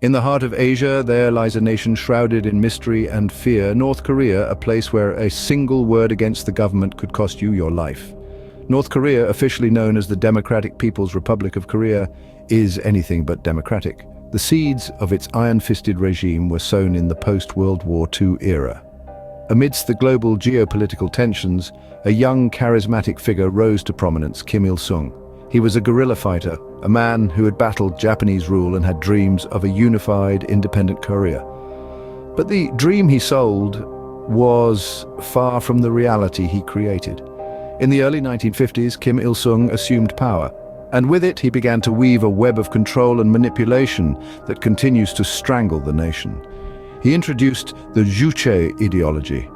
In the heart of Asia, there lies a nation shrouded in mystery and fear, North Korea, a place where a single word against the government could cost you your life. North Korea, officially known as the Democratic People's Republic of Korea, is anything but democratic. The seeds of its iron-fisted regime were sown in the post-World War II era. Amidst the global geopolitical tensions, a young, charismatic figure rose to prominence, Kim Il-sung. He was a guerrilla fighter, a man who had battled Japanese rule and had dreams of a unified, independent Korea. But the dream he sold was far from the reality he created. In the early 1950s, Kim Il-sung assumed power, and with it he began to weave a web of control and manipulation that continues to strangle the nation. He introduced the Juche ideology,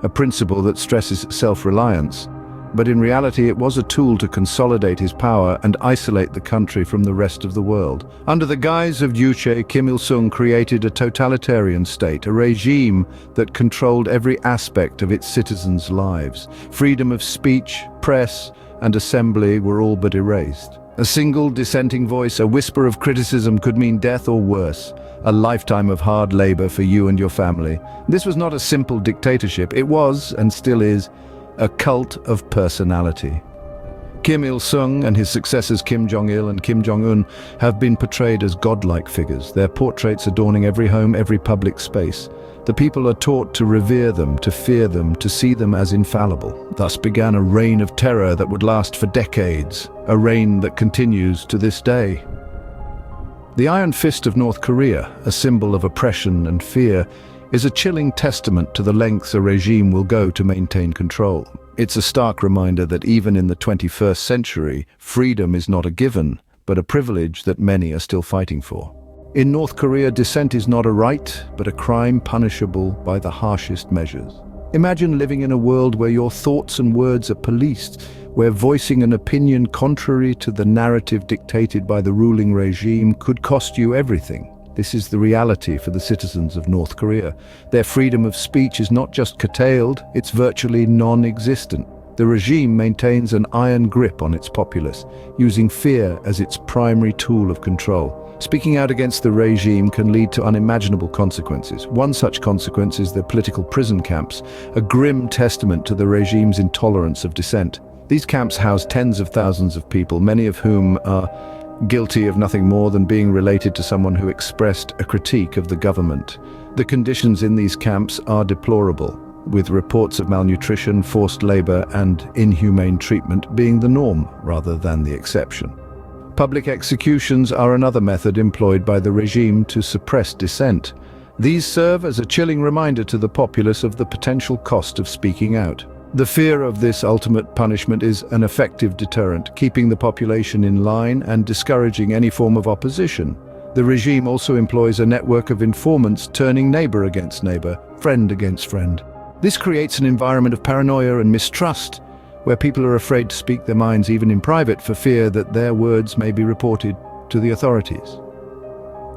a principle that stresses self-reliance, but in reality it was a tool to consolidate his power and isolate the country from the rest of the world. Under the guise of Juche, Kim Il-sung created a totalitarian state, a regime that controlled every aspect of its citizens' lives. Freedom of speech, press, and assembly were all but erased. A single dissenting voice, a whisper of criticism could mean death or worse, a lifetime of hard labor for you and your family. This was not a simple dictatorship, it was, and still is, a cult of personality. Kim Il-sung and his successors Kim Jong-il and Kim Jong-un have been portrayed as godlike figures, their portraits adorning every home, every public space. The people are taught to revere them, to fear them, to see them as infallible. Thus began a reign of terror that would last for decades, a reign that continues to this day. The Iron Fist of North Korea, a symbol of oppression and fear, is a chilling testament to the lengths a regime will go to maintain control. It's a stark reminder that even in the 21st century, freedom is not a given, but a privilege that many are still fighting for. In North Korea, dissent is not a right, but a crime punishable by the harshest measures. Imagine living in a world where your thoughts and words are policed, where voicing an opinion contrary to the narrative dictated by the ruling regime could cost you everything. This is the reality for the citizens of North Korea. Their freedom of speech is not just curtailed, it's virtually non-existent. The regime maintains an iron grip on its populace, using fear as its primary tool of control. Speaking out against the regime can lead to unimaginable consequences. One such consequence is the political prison camps, a grim testament to the regime's intolerance of dissent. These camps house tens of thousands of people, many of whom are guilty of nothing more than being related to someone who expressed a critique of the government. The conditions in these camps are deplorable, with reports of malnutrition, forced labor, and inhumane treatment being the norm rather than the exception. Public executions are another method employed by the regime to suppress dissent. These serve as a chilling reminder to the populace of the potential cost of speaking out. The fear of this ultimate punishment is an effective deterrent, keeping the population in line and discouraging any form of opposition. The regime also employs a network of informants, turning neighbor against neighbor, friend against friend. This creates an environment of paranoia and mistrust, where people are afraid to speak their minds even in private for fear that their words may be reported to the authorities.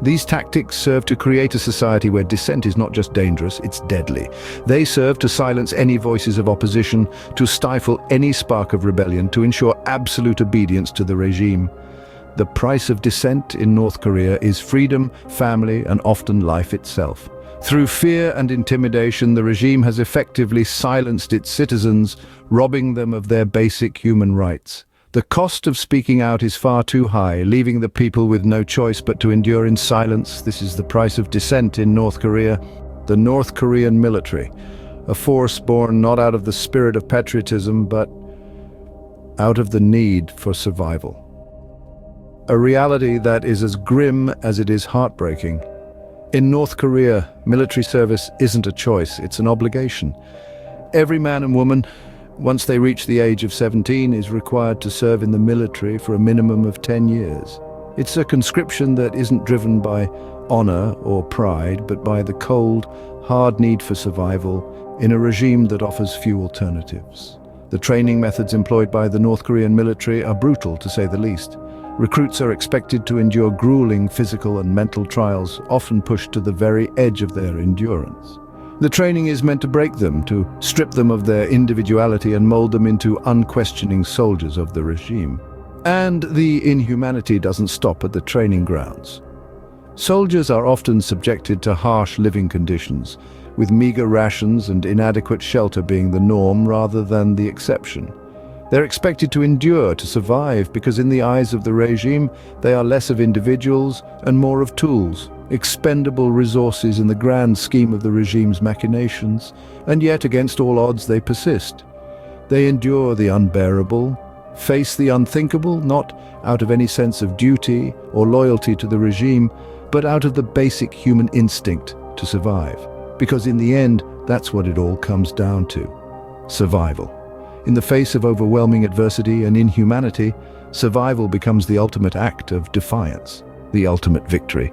These tactics serve to create a society where dissent is not just dangerous, it's deadly. They serve to silence any voices of opposition, to stifle any spark of rebellion, to ensure absolute obedience to the regime. The price of dissent in North Korea is freedom, family, and often life itself. Through fear and intimidation, the regime has effectively silenced its citizens, robbing them of their basic human rights. The cost of speaking out is far too high, leaving the people with no choice but to endure in silence. This is the price of dissent in North Korea. The North Korean military, a force born not out of the spirit of patriotism, but out of the need for survival. A reality that is as grim as it is heartbreaking. In North Korea, military service isn't a choice, it's an obligation. Every man and woman, once they reach the age of 17, is required to serve in the military for a minimum of 10 years. It's a conscription that isn't driven by honor or pride, but by the cold, hard need for survival in a regime that offers few alternatives. The training methods employed by the North Korean military are brutal, to say the least. Recruits are expected to endure grueling physical and mental trials, often pushed to the very edge of their endurance. The training is meant to break them, to strip them of their individuality and mold them into unquestioning soldiers of the regime. And the inhumanity doesn't stop at the training grounds. Soldiers are often subjected to harsh living conditions, with meager rations and inadequate shelter being the norm rather than the exception. They're expected to endure, to survive, because in the eyes of the regime, they are less of individuals and more of tools, expendable resources in the grand scheme of the regime's machinations, and yet against all odds they persist. They endure the unbearable, face the unthinkable, not out of any sense of duty or loyalty to the regime, but out of the basic human instinct to survive. Because in the end, that's what it all comes down to: survival. In the face of overwhelming adversity and inhumanity, survival becomes the ultimate act of defiance, the ultimate victory.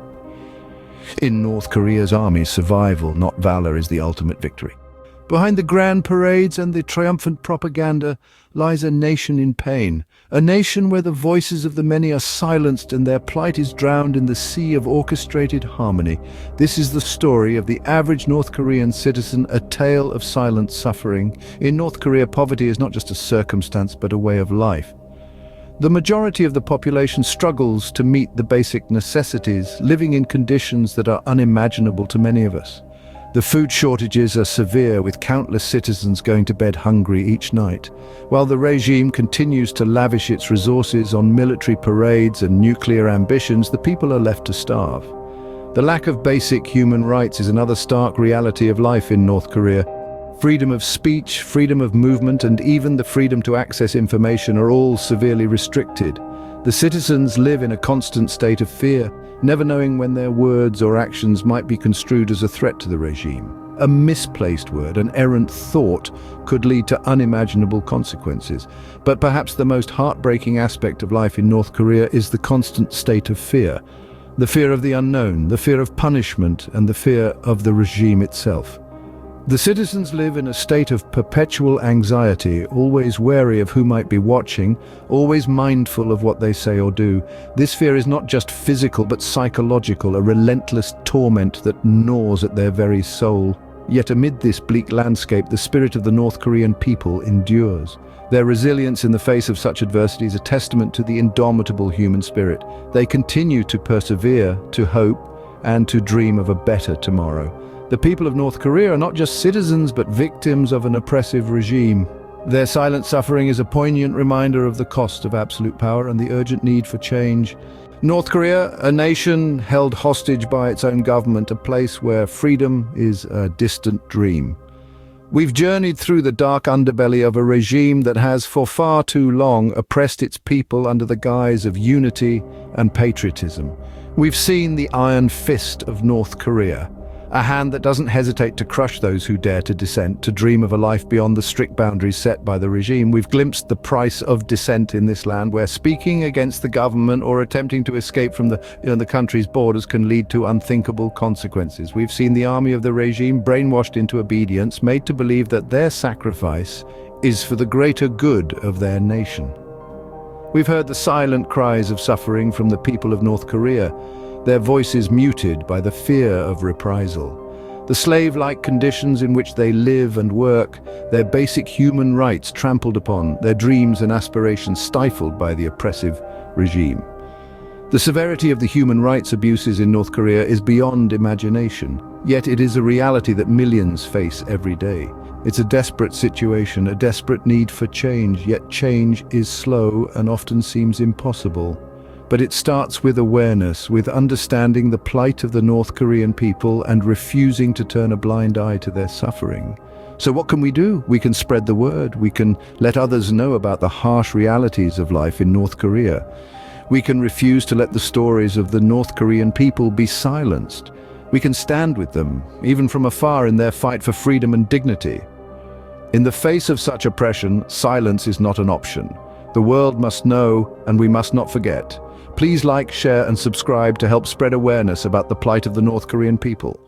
In North Korea's army, survival, not valor, is the ultimate victory. Behind the grand parades and the triumphant propaganda lies a nation in pain, a nation where the voices of the many are silenced and their plight is drowned in the sea of orchestrated harmony. This is the story of the average North Korean citizen, a tale of silent suffering. In North Korea, poverty is not just a circumstance but a way of life. The majority of the population struggles to meet the basic necessities, living in conditions that are unimaginable to many of us. The food shortages are severe, with countless citizens going to bed hungry each night. While the regime continues to lavish its resources on military parades and nuclear ambitions, the people are left to starve. The lack of basic human rights is another stark reality of life in North Korea. Freedom of speech, freedom of movement, and even the freedom to access information are all severely restricted. The citizens live in a constant state of fear, never knowing when their words or actions might be construed as a threat to the regime. A misplaced word, an errant thought, could lead to unimaginable consequences. But perhaps the most heartbreaking aspect of life in North Korea is the constant state of fear. The fear of the unknown, the fear of punishment, and the fear of the regime itself. The citizens live in a state of perpetual anxiety, always wary of who might be watching, always mindful of what they say or do. This fear is not just physical but psychological, a relentless torment that gnaws at their very soul. Yet amid this bleak landscape, the spirit of the North Korean people endures. Their resilience in the face of such adversity is a testament to the indomitable human spirit. They continue to persevere, to hope, and to dream of a better tomorrow. The people of North Korea are not just citizens but victims of an oppressive regime. Their silent suffering is a poignant reminder of the cost of absolute power and the urgent need for change. North Korea, a nation held hostage by its own government, a place where freedom is a distant dream. We've journeyed through the dark underbelly of a regime that has for far too long oppressed its people under the guise of unity and patriotism. We've seen the iron fist of North Korea, a hand that doesn't hesitate to crush those who dare to dissent, to dream of a life beyond the strict boundaries set by the regime. We've glimpsed the price of dissent in this land, where speaking against the government or attempting to escape from the country's borders can lead to unthinkable consequences. We've seen the army of the regime brainwashed into obedience, made to believe that their sacrifice is for the greater good of their nation. We've heard the silent cries of suffering from the people of North Korea, their voices muted by the fear of reprisal. The slave-like conditions in which they live and work, their basic human rights trampled upon, their dreams and aspirations stifled by the oppressive regime. The severity of the human rights abuses in North Korea is beyond imagination, yet it is a reality that millions face every day. It's a desperate situation, a desperate need for change, yet change is slow and often seems impossible. But it starts with awareness, with understanding the plight of the North Korean people and refusing to turn a blind eye to their suffering. So what can we do? We can spread the word. We can let others know about the harsh realities of life in North Korea. We can refuse to let the stories of the North Korean people be silenced. We can stand with them, even from afar, in their fight for freedom and dignity. In the face of such oppression, silence is not an option. The world must know, and we must not forget. Please like, share, and subscribe to help spread awareness about the plight of the North Korean people.